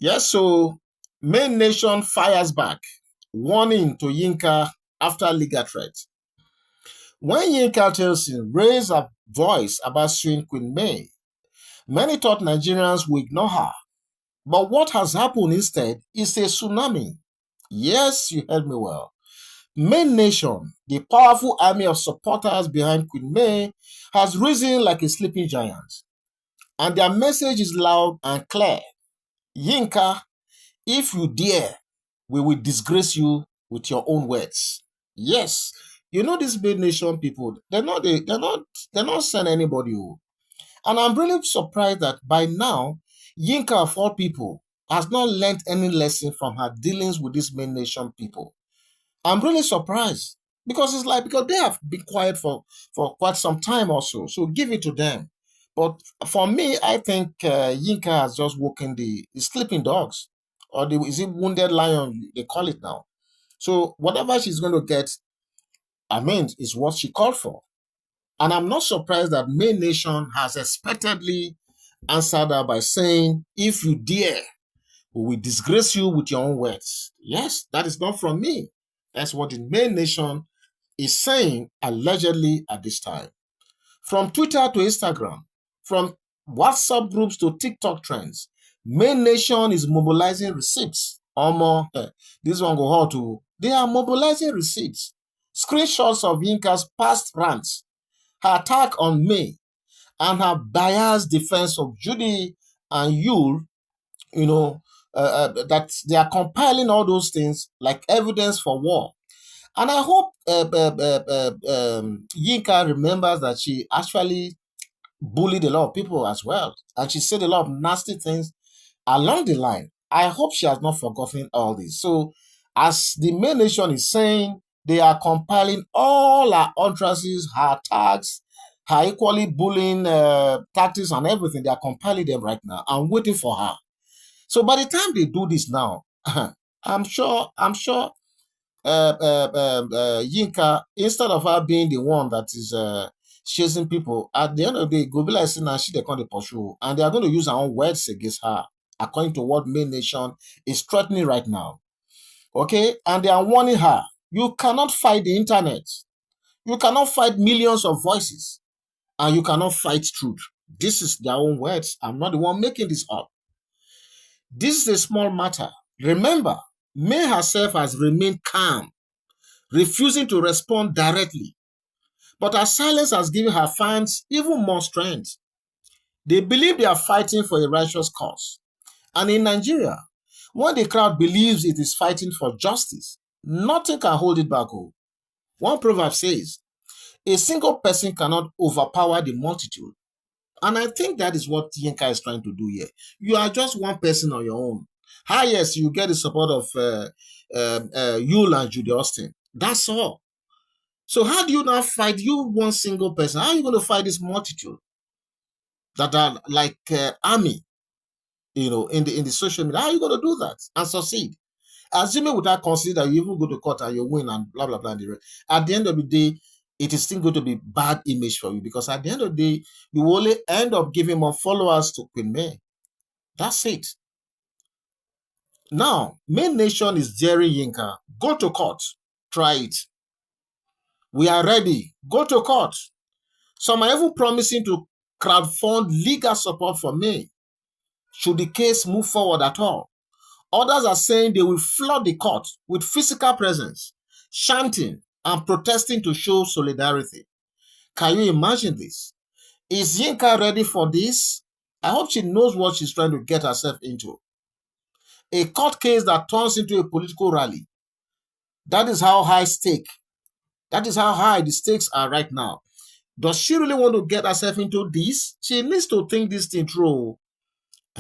Yes, so MayNation fires back, warning to Yinka after legal threat. When Yinka Theisen raised a voice about suing Queen May, many thought Nigerians would ignore her. But what has happened instead is a tsunami. Yes, you heard me well. MayNation, the powerful army of supporters behind Queen May, has risen like a sleeping giant. And their message is loud and clear. Yinka, if you dare, we will disgrace you with your own words. Yes, you know these MayNation people, they're not send anybody. And I'm really surprised that by now, Yinka of all people has not learned any lesson from her dealings with these MayNation people. I'm really surprised because it's like because they have been quiet for quite some time also. So give it to them. But for me, I think Yinka has just woken the sleeping dogs, or the is it wounded lion they call it now. So whatever she's going to get, I mean, is what she called for. And I'm not surprised that MayNation has expectedly answered her by saying, "If you dare, we will disgrace you with your own words." Yes, that is not from me. That's what the MayNation is saying allegedly at this time. From Twitter to Instagram, from WhatsApp groups to TikTok trends, MayNation is mobilizing receipts. This one go hard too. They are mobilizing receipts. Screenshots of Yinka's past rants, her attack on May, and her biased defense of Judy and Yul, that they are compiling all those things like evidence for war. And I hope Yinka remembers that she actually bullied a lot of people as well. And she said a lot of nasty things along the line. I hope she has not forgotten all this. So, as the MayNation is saying, they are compiling all her utterances, her attacks, her equally bullying tactics and everything. They are compiling them right now. I'm waiting for her. So by the time they do this now, I'm sure Yinka, instead of her being the one that is chasing people, at the end of the day, go be like saying she they can't pursue, and they are going to use her own words against her, according to what MayNation is threatening right now. Okay, and they are warning her: you cannot fight the internet, you cannot fight millions of voices, and you cannot fight truth. This is their own words. I'm not the one making this up. This is a small matter. Remember, May herself has remained calm, refusing to respond directly. But her silence has given her fans even more strength. They believe they are fighting for a righteous cause. And in Nigeria, when the crowd believes it is fighting for justice, nothing can hold it back. One proverb says, a single person cannot overpower the multitude. And I think that is what Yinka is trying to do here. You are just one person on your own. Yes, you get the support of Yul and JudyAustin. That's all. So how do you now fight you one single person? How are you going to fight this multitude that are like army, in the social media? How are you going to do that and succeed? Assuming without consider you even go to court and you win and blah blah blah. At the end of the day, it is still going to be bad image for you because at the end of the day, you will only end up giving more followers to Queen May. That's it. Now, MayNation is daring Yinka. Go to court. Try it. We are ready. Go to court. Some are even promising to crowdfund legal support for May, should the case move forward at all. Others are saying they will flood the court with physical presence, chanting and protesting to show solidarity. Can you imagine this? Is Yinka ready for this? I hope she knows what she's trying to get herself into. A court case that turns into a political rally. That is how high the stakes are right now. Does she really want to get herself into this? She needs to think this thing through.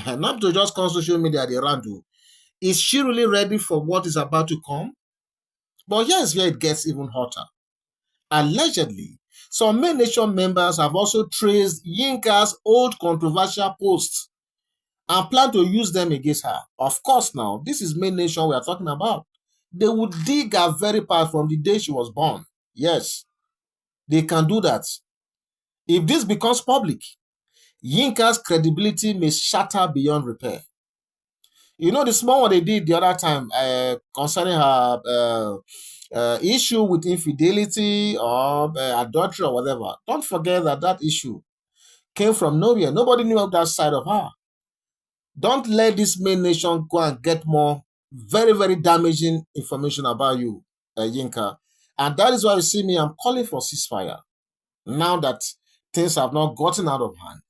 Not to just come social media they run to. Is she really ready for what is about to come? But here's where it gets even hotter. Allegedly, some MayNation members have also traced Yinka's old controversial posts and plan to use them against her. Of course now, this is MayNation we are talking about. They would dig her very part from the day she was born. Yes, they can do that. If this becomes public, Yinka's credibility may shatter beyond repair. You know the small one they did the other time concerning her issue with infidelity or adultery or whatever. Don't forget that that issue came from nowhere. Nobody knew of that side of her. Don't let this MayNation go and get more very, very damaging information about you, Yinka. And that is why you see me, I'm calling for ceasefire now that things have not gotten out of hand.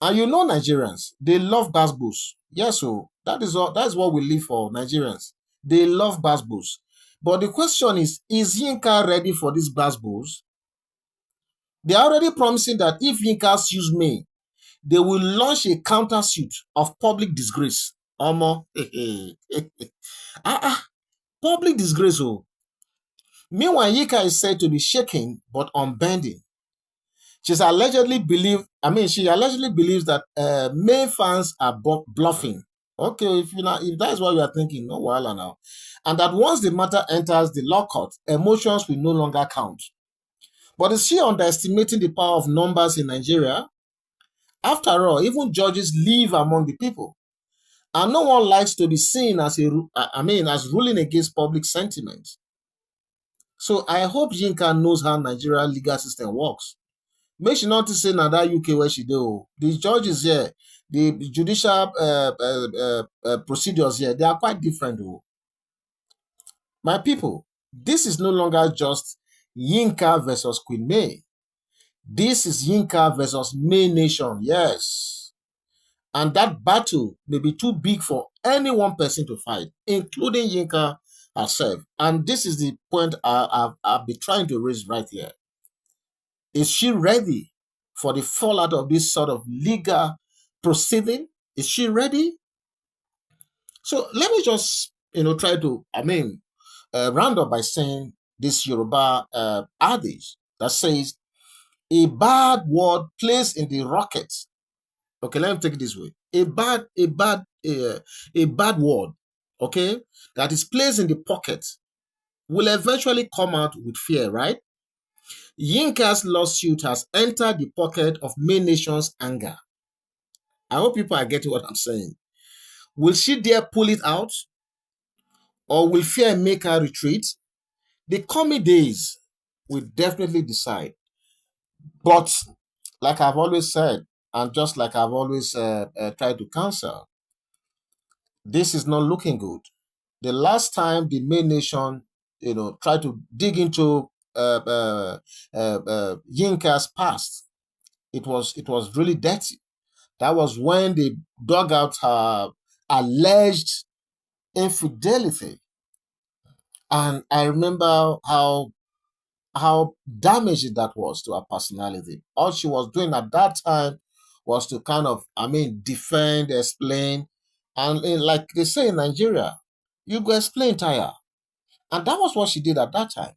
And you know Nigerians, they love basbos. Yes, so that is what we live for, Nigerians. They love basbos. But the question is Yinka ready for these basbos? They are already promising that if Yinka sues me, they will launch a countersuit of public disgrace. Omo. Public disgrace. Oh. Meanwhile, Yinka is said to be shaking but unbending. She allegedly believes that May fans are bluffing. Okay, if that is what you are thinking, no wahala now. And that once the matter enters the law court, emotions will no longer count. But is she underestimating the power of numbers in Nigeria? After all, even judges live among the people. And no one likes to be seen as as ruling against public sentiment. So I hope Yinka knows how Nigeria legal system works. Make she not to say now that UK where she do. The judges here, the judicial procedures here, they are quite different. Though. My people, this is no longer just Yinka versus Queen May. This is Yinka versus MayNation, yes. And that battle may be too big for any one person to fight, including Yinka herself. And this is the point I've been trying to raise right here. Is she ready for the fallout of this sort of legal proceeding? Is she ready? So let me just, try to, round up by saying this Yoruba adage that says, a bad word placed in the rocket. Okay, let me take it this way. A bad word, okay, that is placed in the pocket will eventually come out with fear, right? Yinka's lawsuit has entered the pocket of MayNation's anger. I hope people are getting what I'm saying. Will she dare pull it out? Or will fear make her retreat? The coming days will definitely decide. But like I've always said, and just like I've always tried to counsel, this is not looking good. The last time the MayNation, tried to dig into Yinka's past, it was really dirty. That was when they dug out her alleged infidelity. And I remember how damaging that was to her personality. All she was doing at that time was to kind of, defend, explain. And like they say in Nigeria, you go explain tire. And that was what she did at that time.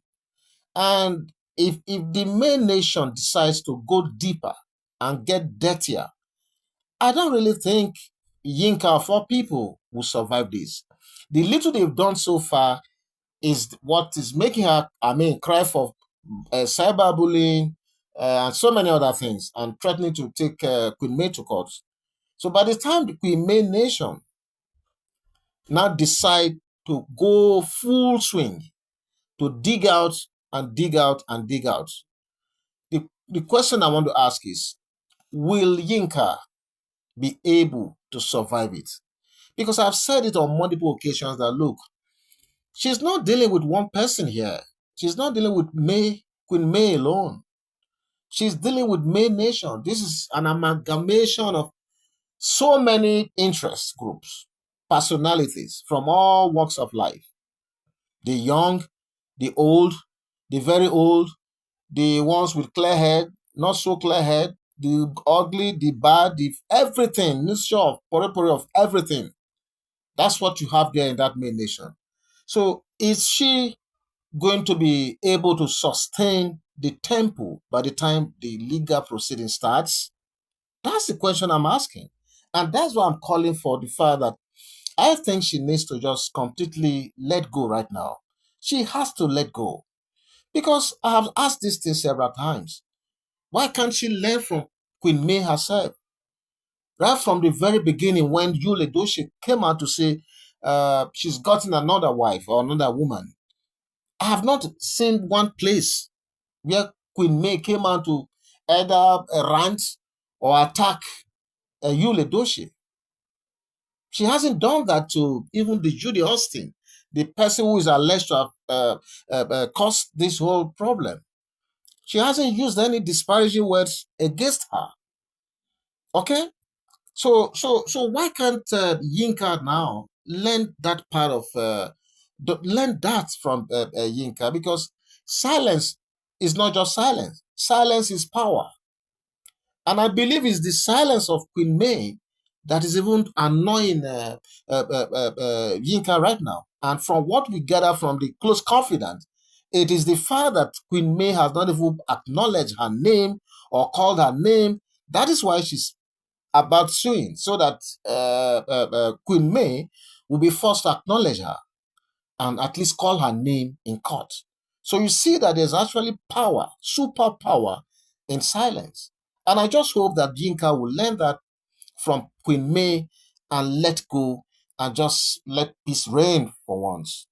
And if the MayNation decides to go deeper and get dirtier, I don't really think Yinka of all people will survive this. The little they've done so far is what is making her, cry for cyberbullying and so many other things, and threatening to take Queen May to court. So by the time the Queen MayNation now decide to go full swing to dig out and dig out and dig out, the question I want to ask is, will Yinka be able to survive it? Because I've said it on multiple occasions that, look, she's not dealing with one person here. She's not dealing with Queen May alone. She's dealing with MayNation. This is an amalgamation of so many interest groups, personalities from all walks of life. The young, the old, the very old, the ones with clear head, not so clear head, the ugly, the bad, the everything, mixture of pori of everything. That's what you have there in that MayNation. So is she going to be able to sustain the tempo by the time the legal proceeding starts? That's the question I'm asking. And that's why I'm calling for the fact that I think she needs to just completely let go right now. She has to let go. Because I have asked this thing several times. Why can't she learn from Queen May herself? Right from the very beginning, when YulEdochie came out to say she's gotten another wife or another woman, I have not seen one place where Queen May came out to either rant or attack YulEdochie. She hasn't done that to even the JudyAustin, the person who is alleged to have caused this whole problem. She hasn't used any disparaging words against her. Okay? So why can't Yinka now learn that part of learn that from Yinka? Because silence is not just silence. Silence is power. And I believe it's the silence of Queen May that is even annoying Yinka right now. And from what we gather from the close confidant, it is the fact that Queen May has not even acknowledged her name or called her name. That is why she's about suing, so that Queen May will be forced to acknowledge her and at least call her name in court. So you see that there's actually power, superpower in silence. And I just hope that Yinka will learn that from Queen May and let go and just let peace reign for once.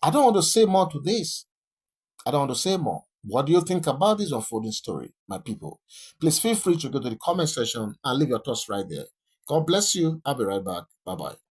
I don't want to say more to this. I don't want to say more. What do you think about this unfolding story, my people? Please feel free to go to the comment section and leave your thoughts right there. God bless you. I'll be right back. Bye-bye.